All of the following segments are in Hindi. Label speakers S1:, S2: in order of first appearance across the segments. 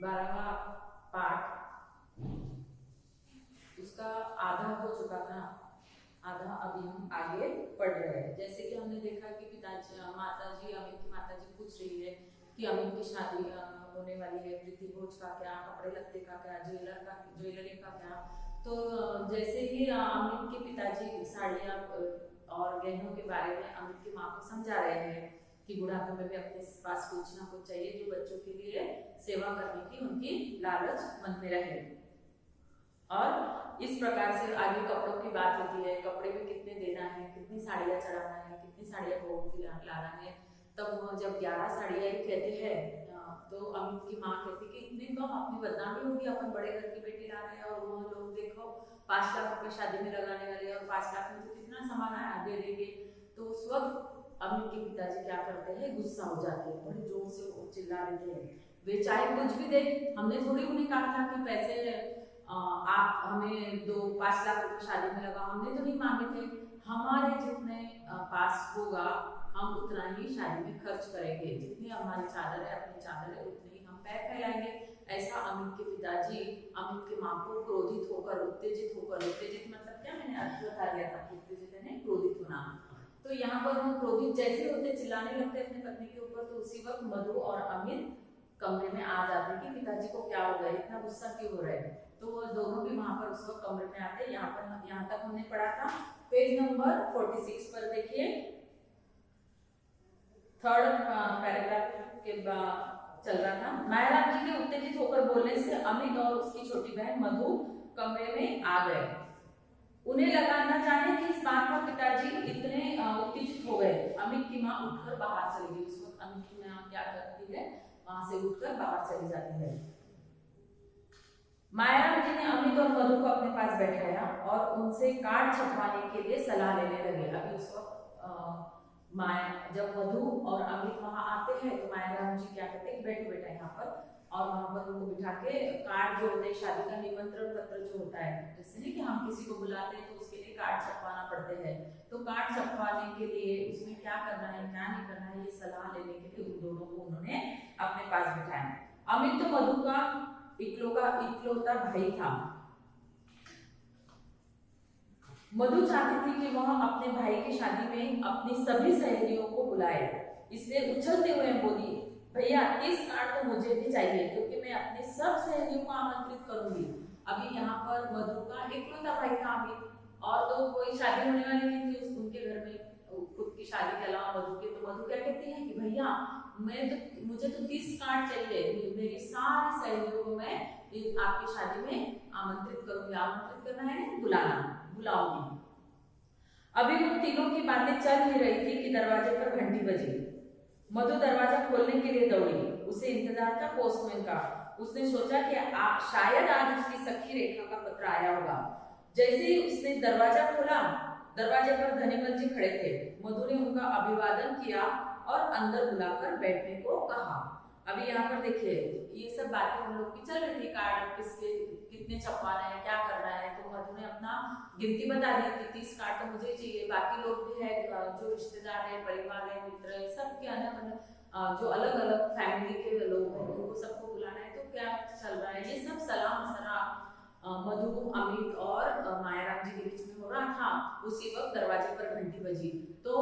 S1: 12वां पाठ उसका आधा हो चुका था, आधा अभी हम आगे पढ़ रहे हैं। जैसे कि हमने देखा कि पिताजी माताजी अमित की माताजी पूछ रही है कि अमित की शादी होने वाली है, प्रीति भोज का क्या, कपड़े लत्ते का क्या, ज्वेलरी का क्या। तो जैसे ही अमित के पिताजी साड़ियाँ और गहनों के बारे में अमित की माँ को समझा रहे हैं कि बुढ़ापे में भी अपने पास कुछ ना कुछ चाहिए जो बच्चों के लिए सेवा करने की उनकी लालच मन में रहे। और इस प्रकार से आगे कपड़ों की बात होती है, कपड़े में कितने देना है, कितनी साड़ियाँ चढ़ाना है, कितनी साड़ियाँ भोग की लाना है। तब जब 11 साड़ियाँ ही कहते हैं तो अमित की माँ कहती कि इतने कम, अपनी बदनामी होगी, अपन बड़े घर की बेटी ला रहे हैं और वो लोग देखो 5 लाख रुपए शादी में लगाने वाले और 5 लाख में तो कितना सामान आया दे देंगे। तो उस वक्त अमित के पिताजी क्या करते हैं, गुस्सा हो जाते हैं, बड़े जोर से चिल्ला देते हैं, वे चाहे कुछ भी दे, हमने थोड़ी उन्हें कहा था कि पैसे आप हमें 2-5 लाख रुपए शादी में लगा, हमने तो नहीं मांगे थे, हमारे जितने पास होगा हम उतना ही शादी में खर्च करेंगे, जितनी हमारी चादर है, अपनी चादर है, उतनी ही हम पैर फैलाएंगे। ऐसा अमित के पिताजी अमित के माँ को क्रोधित होकर, उत्तेजित मतलब क्या, मैंने अर्थ बता दिया था, उत्तेजित यानी क्रोधित होना। तो यहाँ पर वो क्रोधित जैसे होते चिल्लाने लगते अपनी पत्नी के ऊपर, तो उसी वक्त मधु और अमित कमरे में आ जाते हैं कि पिताजी को क्या हो गया, इतना गुस्सा क्यों हो रहा है। तो वो दोनों भी वहां पर उस वक्त कमरे में आते हैं। यहाँ तक हमने पढ़ा था। पेज नंबर 46 पर देखिए, थर्ड पैराग्राफ के चल रहा था। मायाराम जी के उत्तेजित होकर बोलने से अमित और उसकी छोटी बहन मधु कमरे में आ गए। उन्हें लगा न जाने कि इस बात पर पिताजी इतने उत्तेजित हो गए। अमित की माँ उठकर बाहर चली गई। उस वक्त अमित की माँ क्या करती है, वहां से उठकर बाहर चली जाती है। मायाराम जी ने अमित और मधु को अपने पास बैठाया और उनसे कार्ड छपवाने के लिए सलाह लेने लगे। अभी उस वक्त जब मधु और अमित वहां आते हैं तो मायाराम जी क्या कहते हैं, बैठो बेटा यहाँ पर, और वहां पर उनको बिठा के कार्ड जो होते हैं, शादी का निमंत्रण पत्र जो होता है, जैसे नहीं कि हम किसी को बुलाते हैं तो उसके लिए कार्ड छपवाना पड़ते हैं, तो कार्ड छपवाने के लिए उसमें क्या करना है क्या नहीं करना है, ये सलाह लेने के लिए उन दोनों को उन्होंने अपने पास बिठाया। अमित तो मधु का इकलौता भाई था। मधु चाहती थी कि वह अपने भाई की शादी में अपनी सभी सहेलियों को बुलाए, इसलिए उछलते हुए बोली, भैया 30 कार्ड तो मुझे भी चाहिए क्योंकि मैं अपनी सब सहेलियों को आमंत्रित करूंगी। अभी यहाँ पर मधु का इकलौता भाई था अमित, और तो कोई शादी होने वाली नहीं थी उनके घर में, खुद की शादी के अलावा मधु के। तो मधु क्या कहती है कि भैया मुझे तो 30 कार्ड चाहिए, मेरी सारी सहेलियों को मैं आपकी शादी में आमंत्रित करूंगी। आमंत्रित करना है, बुलाऊंगी। अभी वो तीनों की बातें चल ही रही थी कि दरवाजे पर घंटी बजी। मधु दरवाजा खोलने के लिए दौड़ी। उसे इंतजार था पोस्टमैन का। उसने सोचा कि शायद आज उसकी सखी रेखा का पत्र आया होगा। जैसे ही उसने दरवाजा खोला, दरवाजे पर धनीमल जी खड़े थे। मधु ने उनका अभिवादन किया और अंदर बुलाकर बैठने को कहा। अभी यहाँ पर देखिए, ये सब बातें हम लोग की चल रही थी, कार्ड किसके कितने छपवाना है, क्या करना है। तो मधु ने अपना गिनती बता दी कि 30 कार्ड तो मुझे चाहिए, बाकी लोग भी है जो रिश्तेदार है, परिवार है, मित्र है, सब के जो अलग अलग फैमिली के लोग हैं उनको सबको बुलाना है। तो क्या चल रहा है, ये सब सलाह मशवरा मधु, अमित और मायाराम जी के बीच में हो रहा था। उसी वक्त दरवाजे पर घंटी बजी। तो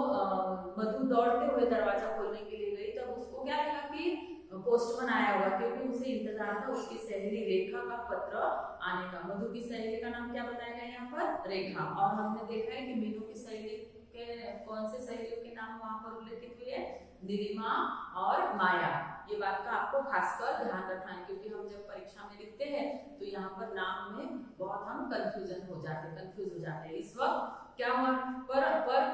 S1: मधु दौड़ते हुए दरवाजा खोलने के लिए गई। तब उसको क्या लगा कि पोस्टमैन आया होगा, क्योंकि उसे इंतजार था उसकी सहेली रेखा का पत्र आने का। मधु की सहेली का नाम क्या बताया गया यहाँ पर, रेखा। और हमने देखा है कि मीनू की सहेली के कौन से सहेलियों के नाम वहां पर उल्लेखित हुए हैं, नीलिमा और माया। ये बात का आपको खासकर ध्यान रखना है, क्योंकि हम जब परीक्षा में लिखते हैं तो यहाँ पर नाम में बहुत हम कंफ्यूज हो जाते हैं। इस वक्त क्या हुआ, पर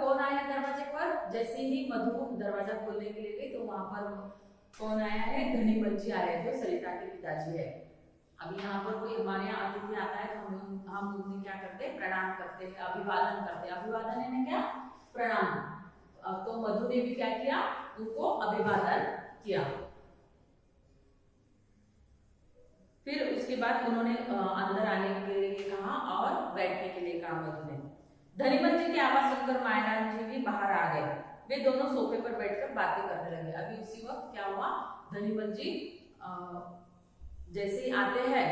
S1: कौन आया दरवाजे पर, जैसे ही मधु दरवाजा खोलने के लिए गई तो वहां पर कौन आया है, धनीमल जी आए हैं, जो सरिता के पिताजी है। अब यहाँ पर कोई हमारे यहाँ अतिथि आता है तो हम उन्हें क्या करते हैं, प्रणाम करते हैं, अभिवादन करते हैं। अभिवादन है क्या, प्रणाम। तो मधु ने भी क्या किया, उनको अभिवादन किया। फिर उसके बाद उन्होंने अंदर आने के लिए कहा और बैठने के लिए कहा मधु ने। धनीमल जी की आवाज सुनकर मायाराम जी भी बाहर आ गए। वे दोनों सोफे पर बैठकर बातें करने लगे। अभी उसी वक्त क्या हुआ, धनीमल जी जैसे ही आते हैं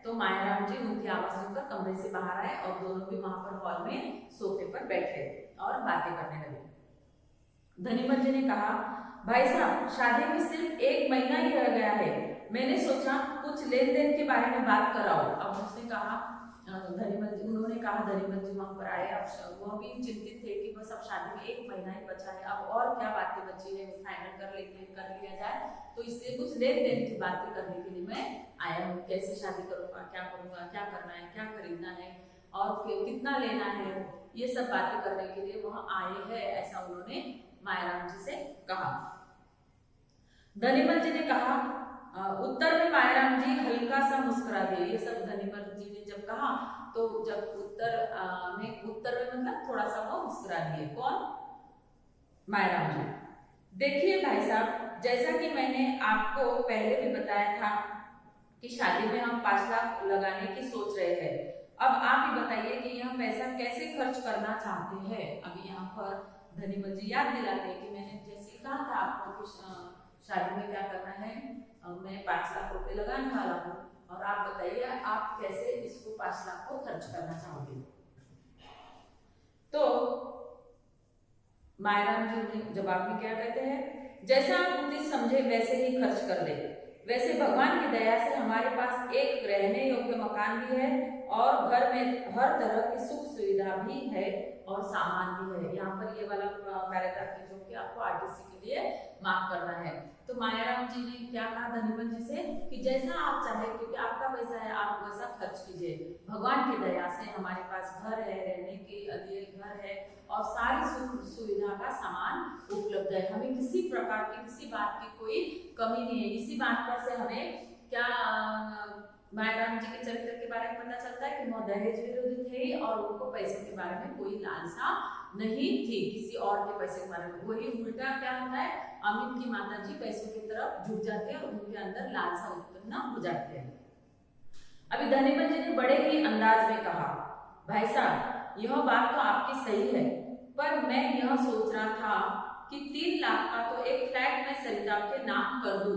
S1: तो मायाराम जी उनकी आवाज सुनकर कमरे से बाहर आए और दोनों भी वहां पर हॉल में सोफे पर बैठे और बातें करने लगे। धनीमल जी ने कहा, भाई साहब शादी में सिर्फ 1 महीना ही रह गया है, मैंने सोचा कुछ लेन देन के बारे में बात कराओ। अब उसने कहा उन्होंने कहा धनीमल जी वहां पर आए, अब वह भी चिंतित थे कि बस अब शादी में 1 महीना ही बचा है, अब और क्या बातें बची है फाइनल कर लिया जाए, तो इसलिए कुछ लेन देन की बातें करने के लिए मैं आया हूँ। कैसे शादी करूंगा, क्या करूंगा, क्या करना है, क्या खरीदना है और कितना लेना है, ये सब बातें करने के लिए वह आए हैं, ऐसा उन्होंने मायाराम जी से कहा। धनीमल जी ने कहा, उत्तर में मायाराम जी हल्का सा मुस्कुरा दिए। ये सब धनीमल जी ने जब कहा तो जब उत्तर में मतलब थोड़ा सा वो मुस्कुरा दिए। कौन? मायाराम जी। देखिए भाई साहब, जैसा कि मैंने आपको पहले भी बताया था कि शादी में हम 5 लाख लगाने की सोच रहे हैं। अब आप ही बताइए कि यह पैसा कैसे खर्च करना चाहते हैं। अभी यहाँ पर धनीमल जी याद दिलाते हैं कि मैंने जैसे कहा था आपको कि शादी में क्या करना है, मैं 5 लाख रुपए लगाने वाला हूँ और आप बताइए आप कैसे इसको 5 लाख को खर्च करना चाहोगे। तो मायाराम जी जवाब में क्या कहते हैं, जैसा आप उचित समझे वैसे ही खर्च कर दे। वैसे भगवान की दया से हमारे पास एक रहने योग्य मकान भी है और घर में हर तरह की सुख सुविधा भी है और सामान भी है। यहाँ पर ये वाला पैराग्राफ जो कि आपको आरटीसी के लिए मार्क करना है। तो मायाराम जी ने क्या कहा धनीमल जी से कि जैसा आप चाहे, क्योंकि आपका पैसा है, आप वैसा खर्च कीजिए। भगवान की दया से हमारे पास घर है, रहने के लिए घर है और सारी सुख सुविधा का सामान उपलब्ध है। हमें किसी प्रकार की किसी बात की कोई कमी नहीं है। इसी बात पर से हमें क्या मायाराम जी के चरित्र के बारे में पता चलता है कि वह दहेज विरोधी थे और उनको पैसे के बारे में कोई लालसा नहीं थी, किसी और के पैसे के बारे में। वही उल्टा क्या होता है, अमित की माता जी पैसों की तरफ झुक जाते हैं और उनके अंदर लालसा उत्पन्न हो जाते हैं। अभी धनीमल जी ने बड़े ही अंदाज में कहा, भाई साहब यह बात तो आपकी सही है, पर मैं यह सोच रहा था कि 3 लाख का तो एक फ्लैट में सरिता के नाम कर दूं।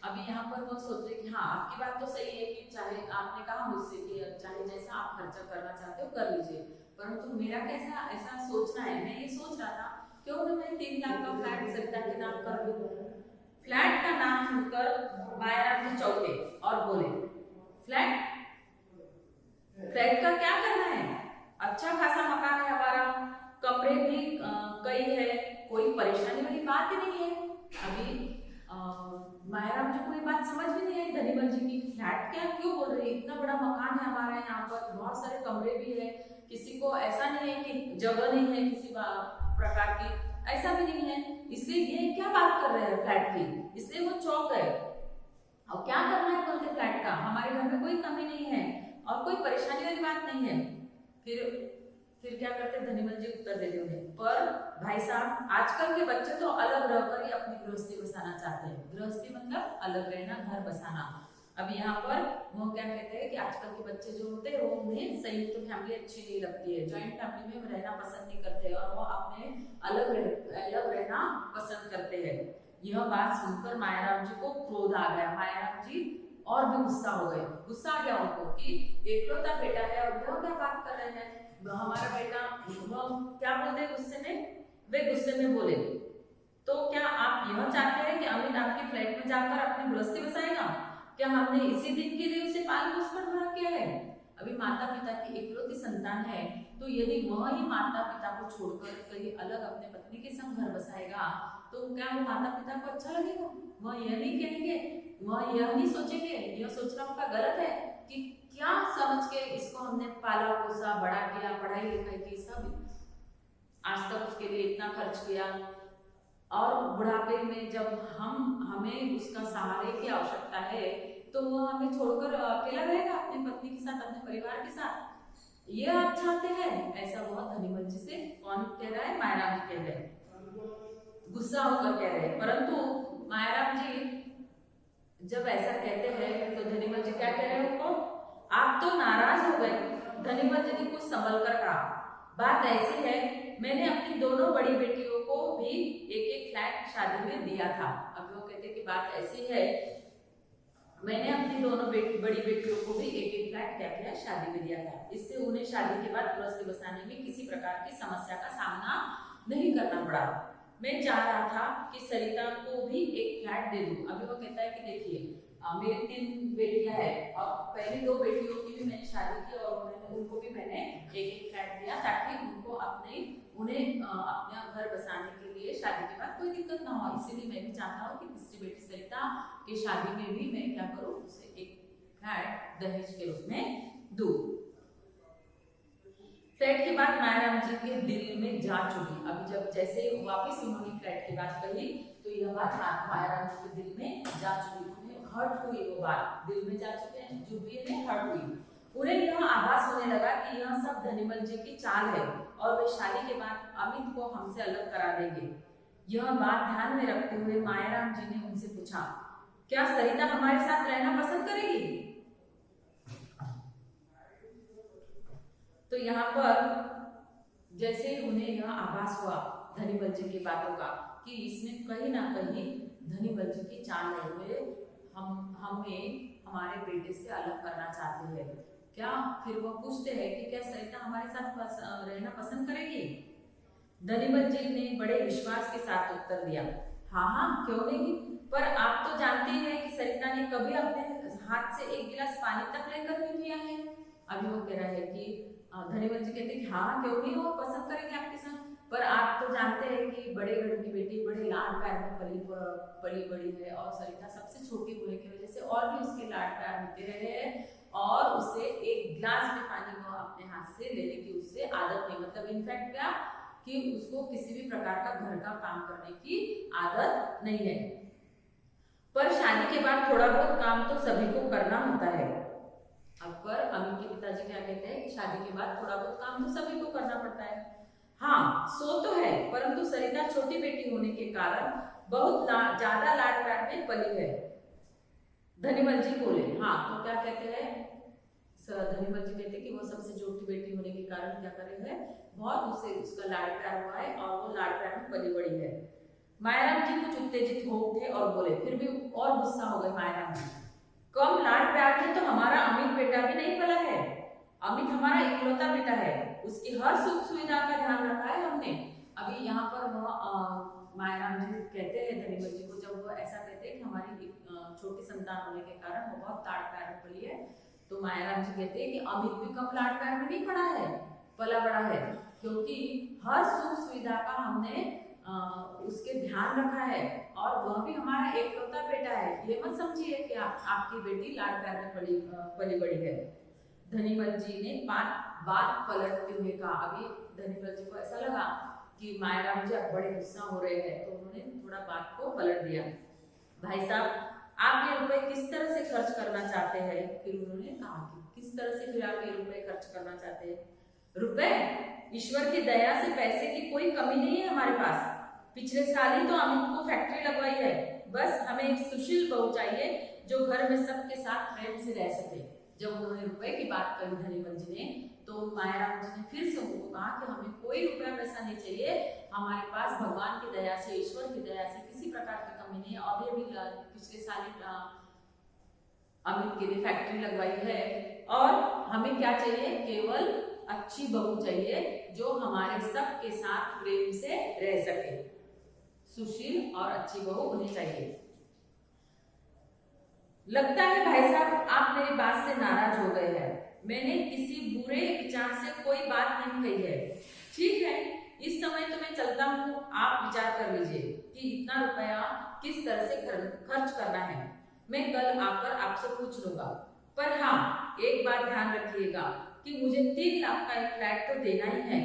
S1: अभी यहाँ पर वो सोच रहे कि हाँ आपकी बात तो सही है कि चाहे आपने कहा मुझसे कि चाहे जैसा आप खर्चा करना चाहते हो कर लीजिए, परंतु मेरा कैसा ऐसा सोचना है, मैं ये सोच रहा था क्यों ना मैं 3 लाख का फ्लैट सरिता के नाम कर दूं। फ्लैट का नाम सुनकर मायाराम जी चौंके और बोले, फ्लैट का क्या करना है, अच्छा खासा मकान है हमारा, कमरे भी कई है, कोई परेशानी वाली बात ही नहीं है। अभी मायाराम जी को ये बात समझ में नहीं आई धनीमल जी की, फ्लैट क्या क्यों बोल रही है, इतना बड़ा मकान है हमारा, यहाँ पर बहुत सारे कमरे भी है, किसी को ऐसा नहीं है कि जगह नहीं है किसी प्रकार की, ऐसा भी नहीं है, इसलिए ये क्या बात कर रहे हैं फ्लैट की, इसलिए वो चौंक गए। और क्या करना है बोलते फ्लैट का, हमारे घर में कोई कमी नहीं है और कोई परेशानी वाली बात नहीं है। फिर क्या करते धनीमल जी उत्तर देते उन्हें, पर भाई साहब आजकल के बच्चे तो अलग रहकर ही अपनी गृहस्थी बसाना चाहते हैं। गृहस्थी मतलब अलग रहना, घर बसाना। अभी यहाँ पर वो क्या कहते हैं कि आजकल के बच्चे जो होते हैं वो उन्हें संयुक्त फैमिली अच्छी नहीं लगती है, ज्वाइंट फैमिली में रहना पसंद नहीं करते और वो अपने अलग रहना पसंद करते हैं। यह बात सुनकर मायाराम जी को क्रोध आ गया। मायाराम जी और भी गुस्सा हो गए, गुस्सा आ गया उनको कि एकलौता बेटा है और यह क्या बात कर रहे हैं, हमारा बेटा, वो क्या बोलते हैं गुस्से में, वे गुस्से में बोले, तो क्या आप यह चाहते हैं कि अमित आपके फ्लैट में जाकर अपनी गृहस्थी बसाएगा, क्या हमने इसी दिन के लिए उसे पाल पोस कर बड़ा किया है। अभी माता पिता की इकलौती संतान है, तो यदि वह ही माता पिता को छोड़कर कहीं अलग अपने पत्नी के संग घर बसाएगा तो क्या वो माता पिता को अच्छा लगेगा, वह यह नहीं कहेंगे, वह यह नहीं सोचेंगे, यह सोचना उनका गलत है कि क्या समझ के इसको हमने पाला पोसा बड़ा किया, पढ़ाई लिखाई की, सब आज तक उसके लिए इतना खर्च किया और बुढ़ापे में जब हमें उसका सहारे की आवश्यकता है तो वो हमें छोड़कर अकेला रहेगा अपनी पत्नी के साथ, अपने परिवार के साथ, ये आप चाहते हैं। ऐसा बहुत धनीमल जी से कौन कह रहा है, मायाराम जी कह रहे हैं, गुस्सा होकर कह रहे हैं। परंतु मायाराम जी जब ऐसा कहते हैं तो धनीमल जी क्या कह रहे हैं उनको, आप तो नाराज हो गए। धनीमल जी ने कुछ संभल कर कहा, बात ऐसी है मैंने अपनी दोनों बड़ी बेटियों को भी एक एक फ्लैट शादी में दिया था। अब वो कहते कि बात ऐसी है मैंने अपनी दोनों बड़ी बेटियों को भी एक एक फ्लैट क्या किया, शादी में दिया था। इससे उन्हें शादी के बाद गृहस्थी बसाने में किसी प्रकार की समस्या का सामना नहीं करना पड़ा। मैं चाह रहा था कि सरिता को भी एक फ्लैट दे दूं। अभी वो कहता है कि देखिए मेरी 3 बेटियां हैं और पहली 2 बेटियों की भी मैंने शादी की और उनको भी मैंने एक एक फ्लैट दिया ताकि उनको उन्हें अपना घर बसाने के लिए शादी के बाद कोई दिक्कत ना हो। इसीलिए मैं भी चाहता हूँ कि तीसरी बेटी सरिता की शादी में भी मैं क्या करूँ, उसे एक फ्लैट दहेज के रूप में दूं। फ्लैट के बाद मायाराम जी के दिल में जांच हुई। अभी जब जैसे वापस उन्होंने फ्लैट की बात कही तो यह बात मायाराम जी के दिल में जांच हुई, उन्हें हर्ट हुई। वो बात दिल में जा चुके हैं, जो भी है हर्ट हुई। उन्हें यह आभास होने लगा कि यह सब धनीमल जी की चाल है और वे शादी के बाद अमित को हमसे अलग करा देंगे। यह बात ध्यान में रखते हुए मायाराम जी ने उनसे पूछा, क्या सरिता हमारे साथ रहना पसंद करेगी? तो यहाँ पर जैसे उन्हें यह आभास हुआ धनीमल जी की बातों का कि इसमें कहीं ना कहीं धनीमल जी की चाल है, वे हमें हमारे बेटे से अलग करना चाहते हैं क्या? फिर वो पूछते हैं कि क्या सरिता हमारे साथ रहना पसंद करेगी? धनीमल जी ने बड़े विश्वास के साथ उत्तर दिया, हाँ हाँ क्यों नहीं, पर आप तो जानते ही हैं कि सरिता ने कभी अपने हाथ से एक गिलास पानी तक लेकर नहीं पिया है। अभी वो कह रहा है कि धनीमल जी कहते हैं कि हाँ क्यों नहीं, वो पसंद करेंगे आपके साथ, पर आप तो जानते हैं कि बड़े घर की बेटी बड़े लाड प्यार में पली बड़ी है और सरिता सबसे छोटी होने की वजह से और भी उसके लाड प्यार होते रहे हैं और उसे एक गिलास में पानी को अपने हाथ से लेने की उससे आदत नहीं, मतलब इनफैक्ट क्या कि उसको किसी भी प्रकार का घर का काम करने की आदत नहीं है। पर शादी के बाद थोड़ा बहुत काम तो सभी को करना होता है। अब पर अमित के पिताजी क्या कहते हैं कि शादी के बाद थोड़ा बहुत काम तो सभी को करना पड़ता है। हाँ सो तो है, परंतु सरिता छोटी बेटी होने के कारण बहुत ज्यादा लाड प्यार में पली है। धनीमल जी बोले, हाँ तो क्या कहते हैं, धनीमल जी कहते हैं कि वो सबसे छोटी बेटी होने के कारण क्या करे है, बहुत उसे उसका लाड प्यार हुआ है और वो लाड प्यार में पली बड़ी है। मायाराम जी कुछ उत्तेजित हो उठे और बोले, फिर भी और गुस्सा हो गए मायाराम जी, कम लाड प्यार में तो हमारा अमित बेटा भी नहीं पला है। अमित हमारा इकलौता बेटा है, उसकी हर सुख सुविधा का ध्यान रखा है हमने। अभी यहाँ पर मायाराम जी कहते हैं धनीमल जी को, जब वो ऐसा कहते हैं कि हमारी छोटी संतान होने के कारण वो बहुत लाड प्यार में पली है, तो मायाराम जी कहते हैं कि अमित भी कम लाड प्यार में नहीं पड़ा है, पला बड़ा है, क्योंकि हर सुख सुविधा का हमने उसके ध्यान रखा है और वह भी हमारा एकलौता बेटा है। ये मत समझिए कि आपकी बेटी लाड प्यार में पली बड़ी है। धनीमल जी ने बात पलटते हुए कहा। अभी धनीमल जी को ऐसा लगा कि मायाराम जी अब बड़े गुस्सा हो रहे हैं, तो उन्होंने थोड़ा बात को पलट दिया। भाई साहब आप ये रुपए किस तरह से खर्च करना चाहते हैं? फिर उन्होंने कहा कि किस तरह से फिर आप ये रुपए खर्च करना चाहते हैं? रुपए, ईश्वर की दया से पैसे की कोई कमी नहीं है हमारे पास। पिछले साल ही तो अमित को फैक्ट्री लगवाई है, बस हमें एक सुशील बहू चाहिए जो घर में सबके साथ प्रेम से रह सके। जब उन्होंने रुपए की बात करी धनीमल जी ने, तो मायाराम जी ने फिर से उनको कहा कि हमें कोई रुपया पैसा नहीं चाहिए, हमारे पास भगवान की दया से, ईश्वर की दया से किसी प्रकार की कमी नहीं है। और ये भी पिछले साल ही अमित के लिए फैक्ट्री लगवाई है और हमें क्या चाहिए, केवल अच्छी बहू चाहिए जो हमारे सबके साथ प्रेम से रह सके। सुशील और अच्छी बहू उन्हें चाहिए। लगता है भाई साहब आप मेरी बात से नाराज हो गए हैं। मैंने किसी बुरे विचार से कोई बात नहीं कही है। ठीक है, इस समय तो मैं चलता हूँ, आप विचार कर लीजिए कि इतना रुपया किस तरह से खर्च करना है। मैं कल आकर आपसे पूछ लूंगा, पर हाँ एक बात ध्यान रखिएगा कि मुझे 3 लाख का एक फ्लैट तो देना ही है,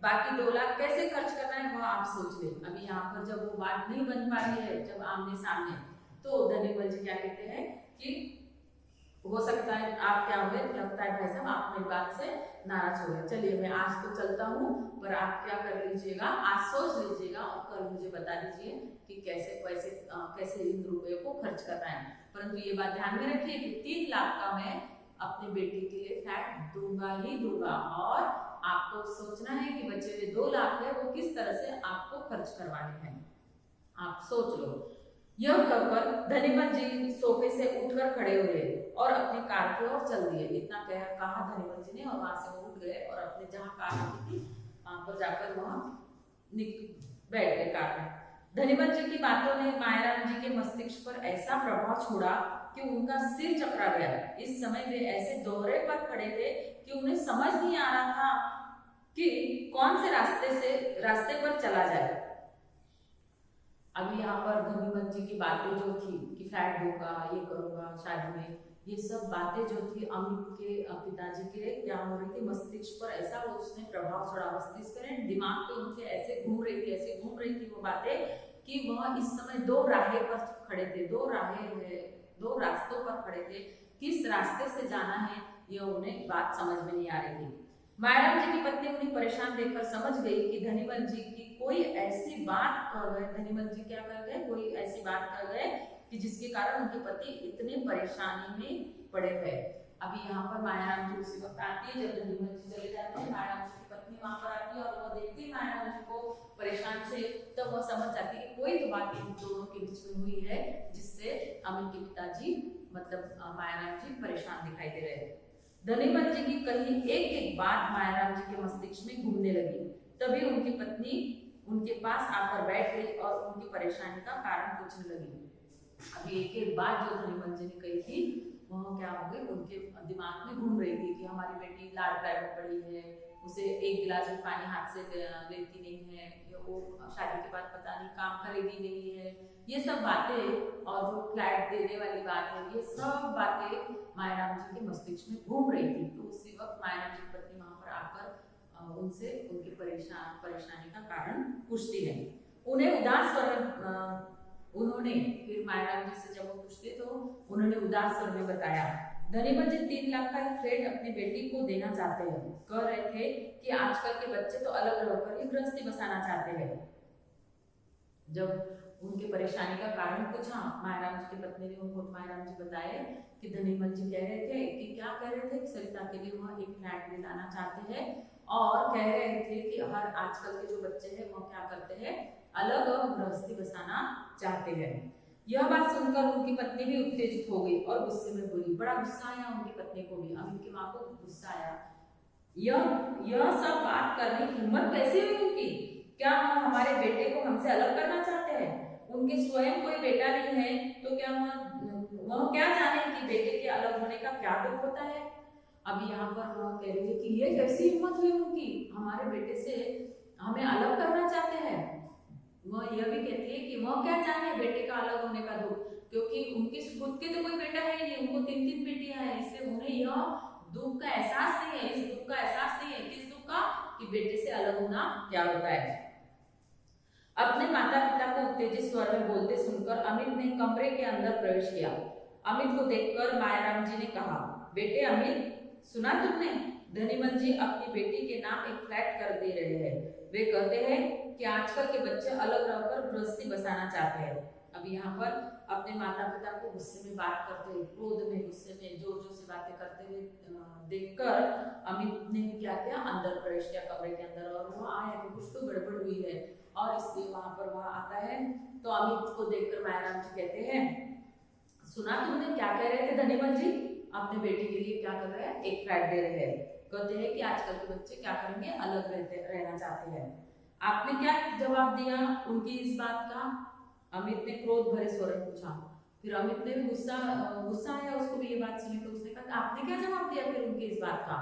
S1: बाकी 2 लाख कैसे खर्च करना है वह आप सोच ले। अभी यहाँ पर जब वो बात नहीं बन पा रही है, जब आमने सामने, तो धनीमल जी क्या कहते हैं कि हो सकता है आप क्या हुए, लगता है भाई साहब आप मेरी बात से नाराज हो गए। चलिए मैं आज तो चलता हूँ, पर आप क्या कर लीजिएगा, आज सोच लीजिएगा और कल मुझे बता दीजिए कि कैसे इन रुपये को खर्च करना है। परंतु ये बात ध्यान में रखिए कि 3 लाख का मैं अपनी बेटी के लिए फ्लैट दूंगा ही दूंगा, और आपको सोचना है कि बच्चे हुए 2 लाख है वो किस तरह से आपको खर्च करवाने हैं, आप सोच लो। यह कहकर धनीमल जी सोफे से उठकर खड़े हुए और अपनी कार की ओर चल दिए। इतना कहा धनीमल जी ने और वहां से वो उठ गए और अपने जहाँ कार रखी थी वहां पर जाकर वहां बैठ गए कार में। धनीमल जी की बातों ने मायाराम जी के मस्तिष्क पर ऐसा प्रभाव छोड़ा कि उनका सिर चकरा गया। इस समय वे ऐसे दोहरे पर खड़े थे कि उन्हें समझ नहीं आ रहा था कि कौन से रास्ते पर चला जाए। अभी यहाँ पर धनीमल जी की बातें जो थी कि फ्लैट दूंगा, ये करूंगा शादी में, ये सब बातें जो थी अमित के पिताजी के क्या हो रही थी मस्तिष्क पर, ऐसा उसने प्रभाव छोड़ा मस्तिष्क पर, दिमाग पे उनके ऐसे घूम रही थी वो बातें कि वह इस समय दो राहें पर खड़े थे, दो रास्तों पर खड़े थे। किस रास्ते से जाना है यह उन्हें बात समझ में नहीं आ रही थी। मायाराम जी की पत्नी उन्हें परेशान देखकर समझ गई कि धनीमल जी की कोई ऐसी बात कर गए, धनीमल जी क्या कर गए, कोई ऐसी बात कर गए कि जिसके कारण उनके पति इतने परेशानी में पड़े गए। अभी यहाँ पर मायाराम जी उसी वक्त आती है जब धनीमल जी चले जाते हैं। मायाराम जी की पत्नी वहां पर आती है और वो देखती है मायाराम जी को परेशान से, तब वह समझ जाती है कि कोई तो बात इन दोनों के बीच में हुई है जिससे अमित के पिताजी मतलब मायाराम जी परेशान दिखाई दे रहे हैं। धनीमल जी की कही एक एक बात मायाराम जी के मस्तिष्क में घूमने लगी। तभी उनकी पत्नी उनके पास आकर बैठ गई और उनकी परेशानी का कारण पूछने लगी। अभी एक एक बात जो धनीमल जी ने कही थी वह क्या हो गई, उनके दिमाग में घूम रही थी कि हमारी बेटी लाड प्यार में पड़ी है, उसे एक गिलास भी पानी हाथ से लेती नहीं है, वो शादी के बाद पता नहीं काम करेगी नहीं है, ये सब बातें और जो फ्लैट देने वाली बात है, ये सब बातें मायाराम जी के मस्तिष्क में घूम रही थी। तो उसी वक्त मायाराम जी की पत्नी वहां पर आकर उनसे उनकी परेशानी का कारण पूछती है। उन्हें उदास कर उन्होंने फिर मायाराम जी से जब वो पूछते तो उन्होंने उदास स्वर में बताया, धनीमल जी 3 लाख का एक फ्लैट अपनी बेटी को देना चाहते हैं। कह रहे थे कि आजकल के बच्चे तो अलग रहकर ही गृहस्थी बसाना चाहते हैं। जब उनकी परेशानी का कारण पूछा मायाराम जी की पत्नी ने उनको मायाराम जी बताए कि धनीमल जी कह रहे थे कि क्या कह रहे थे कि सरिता के लिए वह एक फ्लैट दिलाना चाहते हैं और कह रहे थे कि हर आजकल के जो बच्चे हैं वो क्या करते हैं, अलग गृहस्थी बसाना चाहते हैं। यह बात सुनकर उनकी पत्नी भी उत्तेजित हो गई और गुस्से में बोली। बड़ा गुस्सा आया उनकी पत्नी को भी, अमित की माँ को गुस्सा आया। यह सब बात करने की हिम्मत कैसे हुई उनकी? क्या वह हमारे बेटे को हमसे अलग करना चाहते हैं? उनके स्वयं कोई बेटा नहीं है तो क्या वह क्या जाने कि बेटे के अलग होने का क्या दुख होता है। अभी यहाँ पर वह कह रही है कि ये कैसी हिम्मत हुई उनकी, हमारे बेटे से हमें अलग करना चाहते हैं। वह यह भी कहती है कि वह क्या जाने बेटे का अलग होने का दुख, क्योंकि उनके खुद के तो कोई बेटा है नहीं, उनको 3 बेटियां हैं, इसलिए उन्हें यह दुख का एहसास नहीं है, इस दुख का एहसास नहीं है, किस दुख का, कि बेटे से अलग होना क्या होता है। अपने माता पिता को उत्तेजित स्वर में बोलते सुनकर अमित ने कमरे के अंदर प्रवेश किया। अमित को देखकर मायाराम जी ने कहा, बेटे अमित, सुना तुमने, धनीमल जी अपनी बेटी के नाम एक फ्लैट कर दे रहे हैं। वे कहते हैं कि आजकल के बच्चे अलग रहकर गृहस्थी बसाना चाहते हैं। अब यहाँ पर अपने माता पिता को गुस्से में बात करते हुए, क्रोध में, गुस्से में जोर जोर से बातें करते हुए देखकर अमित ने क्या किया, अंदर प्रवेश किया कमरे के अंदर, और वो आया कि कुछ तो गड़बड़ हुई है और इसलिए वहां पर वह आता है। तो अमित को देखकर मायाराम जी कहते हैं, सुना तुमने क्या कह रहे थे धनीमल जी, अपने बेटी के लिए क्या कर रहे हैं, एक फ्लैट दे रहे हैं। कहते हैं कि आजकल के बच्चे क्या करेंगे, अलग रहना चाहते हैं। आपने क्या जवाब दिया उनकी इस बात का? अमित ने क्रोध भरे स्वर में पूछा। फिर अमित ने भी गुस्सा आया उसको भी ये बात सुनी, तो उसने कहा आपने क्या जवाब दिया फिर उनकी इस बात का?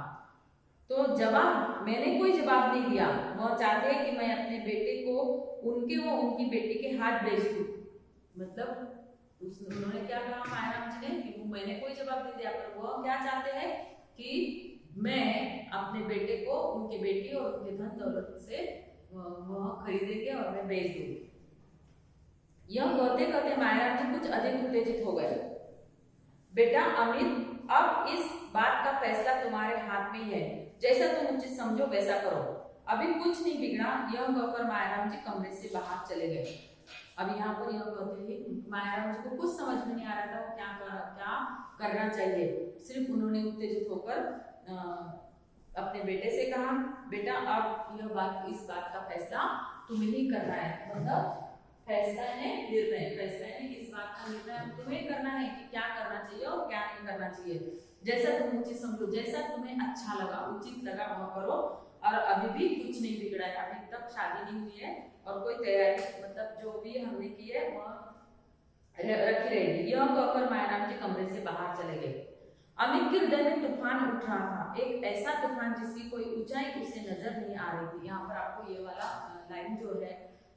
S1: तो जवाब, मैंने कोई जवाब नहीं दिया, वो चाहते हैं कि मैं अपने बेटे को उनकी बेटी के हाथ भेज दूं। मतलब उन्होंने क्या कहा मायाराम जी ने कि मैंने कोई जवाब नहीं दिया, पर वो क्या चाहते हैं कि मैं अपने बेटे को उनकी बेटी और उनके धन दौलत से वह खरीदेंगे और मैं बेच दूंगी। यह कहते कहते मायाराम जी कुछ अधिक उत्तेजित हो गए। बेटा अमित, अब इस बात का फैसला तुम्हारे हाथ में ही है, जैसा तुम उचित समझो वैसा करो, अभी कुछ नहीं बिगड़ा। यह कहकर मायाराम जी कमरे से बाहर चले गए। अब यहाँ पर यह कहते हैं मायाराम जी को कुछ समझ में नहीं आ रहा था वो क्या करना चाहिए। सिर्फ उन्होंने उत्तेजित होकर अपने बेटे से कहा, बेटा अब इस बात का फैसला तुम्हें ही करना है, मतलब फैसला है निर्णय, फैसला है इस बात का निर्णय तुम्हें करना है कि क्या करना चाहिए और क्या नहीं करना चाहिए। जैसा तुम उचित समझो, जैसा तुम्हें अच्छा लगा, उचित लगा वह करो। और अभी भी कुछ नहीं बिगड़ा है, अभी तक शादी नहीं हुई है और कोई तैयारी मतलब जो भी हमने की है वह रखी रहेगी। यह कहकर मायाराम जी कमरे से बाहर चले गए। अमित के हृदय में तूफान उठ रहा था, एक ऐसा तूफान जिसकी कोई ऊंचाई उसे नजर नहीं आ रही थी। यहाँ पर आपको ये वाला लाइन जो है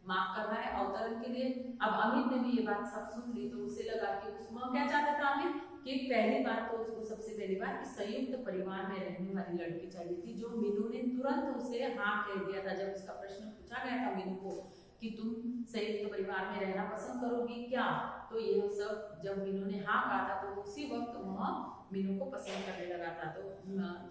S1: मार्क करना है अवतरण के लिए। अब अमित ने भी ये बात सब सुन ली तो उसे लगा कि उसमें क्या चाहता था अमित कि पहली बात तो उसको सबसे पहली बात कि संयुक्त परिवार में रहने वाली लड़की चाहिए थी, जो मीनू ने तुरंत उसे हाँ कह दिया था जब उसका प्रश्न पूछा गया था मीनू को कि तुम संयुक्त परिवार में रहना पसंद करोगी क्या। तो यह सब जब मीनू ने हाँ कहा था तो उसी वक्त वह मीनू को पसंद करने लगा था। तो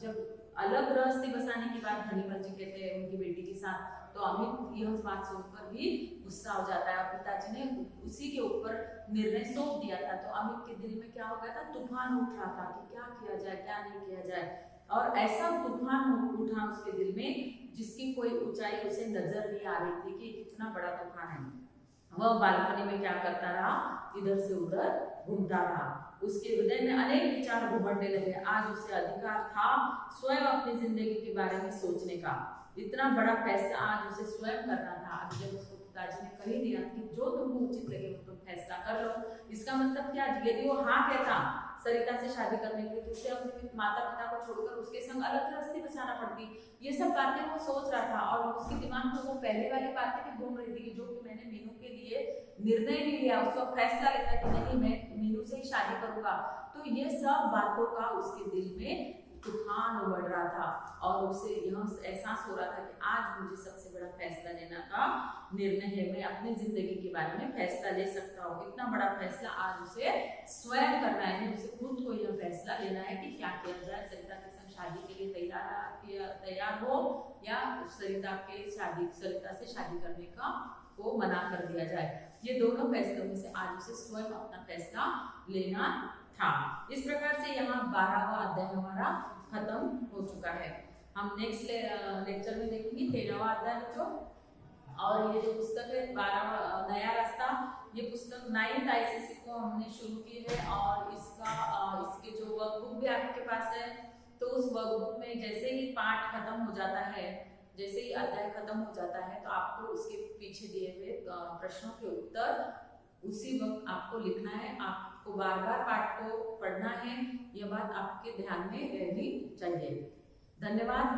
S1: जब अलग गृहस्थी बसाने की बात धनीमल जी कहते हैं उनकी बेटी के साथ, तो अमित यह बात सुनकर भी गुस्सा हो जाता है। पिताजी ने उसी के ऊपर निर्णय सौंप दिया था, तो अमित के दिल में क्या हो गया था, तूफान उठ रहा था कि क्या किया जाए क्या नहीं किया जाए। और ऐसा तूफान उठा उसके दिल में जिसकी कोई ऊंचाई उसे नजर नहीं आ रही थी कि कितना बड़ा तूफान है। वह बालकनी में क्या करता रहा, इधर से उधर घूमता रहा। उसके हृदय में अनेक विचार घुमड़ने लगे। आज उसे अधिकार था स्वयं अपनी जिंदगी के बारे में सोचने का। इतना बड़ा फैसला आज उसे स्वयं करना था। आज जब उसको पिताजी ने कह दिया कि जो तुमको उचित लगे वो तुम फैसला कर लो, इसका मतलब क्या, यदि वो हाँ कहता सरिता से शादी करने के लिए तो उसे अपने माता पिता को छोड़कर उसके संग अलग गृहस्थी बसाना पड़ती। ये सब बातें वो सोच रहा था और उसके दिमाग में वो पहले वाली बातें भी घूम रही थी कि जो कि मैंने मीनू के लिए निर्णय नहीं लिया, उसका फैसला लेता कि नहीं मैं मीनू से ही शादी करूंगा। तो ये सब बातों का उसके दिल में तूफान उमड़ रहा था और उसे यह एहसास हो रहा था कि आज मुझे सबसे बड़ा फैसला लेने का निर्णय है, मैं अपनी जिंदगी के बारे में फैसला ले सकता हूँ। इतना बड़ा फैसला आज उसे स्वयं करना है, उसे खुद को यह फैसला लेना है कि क्या किया जाए, सरिता के संग शादी के लिए तैयार हो या सरिता से शादी करने का को मना कर दिया जाए। ये दोनों फैसलों में से आज उसे स्वयं अपना फैसला लेना था। इस प्रकार से यहाँ 12वां अध्याय हमारा खत्म हो चुका है। हम नेक्स्ट लेक्चर में देखेंगे 13वां अध्याय बच्चों। और ये जो पुस्तक है 12वां नया रास्ता, ये पुस्तक 9th ICSE को हमने शुरू की है और इसके जो वर्कबुक भी आपके पास है, तो उस वर्कबुक में जैसे ही पाठ खत्म हो जाता है, जैसे ही अध्याय खत्म हो जाता है, तो आपको उसके पीछे दिए हुए प्रश्नों के उत्तर उसी वक्त आपको लिखना है। आपको बार बार पाठ को पढ़ना है, यह बात आपके ध्यान में रहनी चाहिए। धन्यवाद।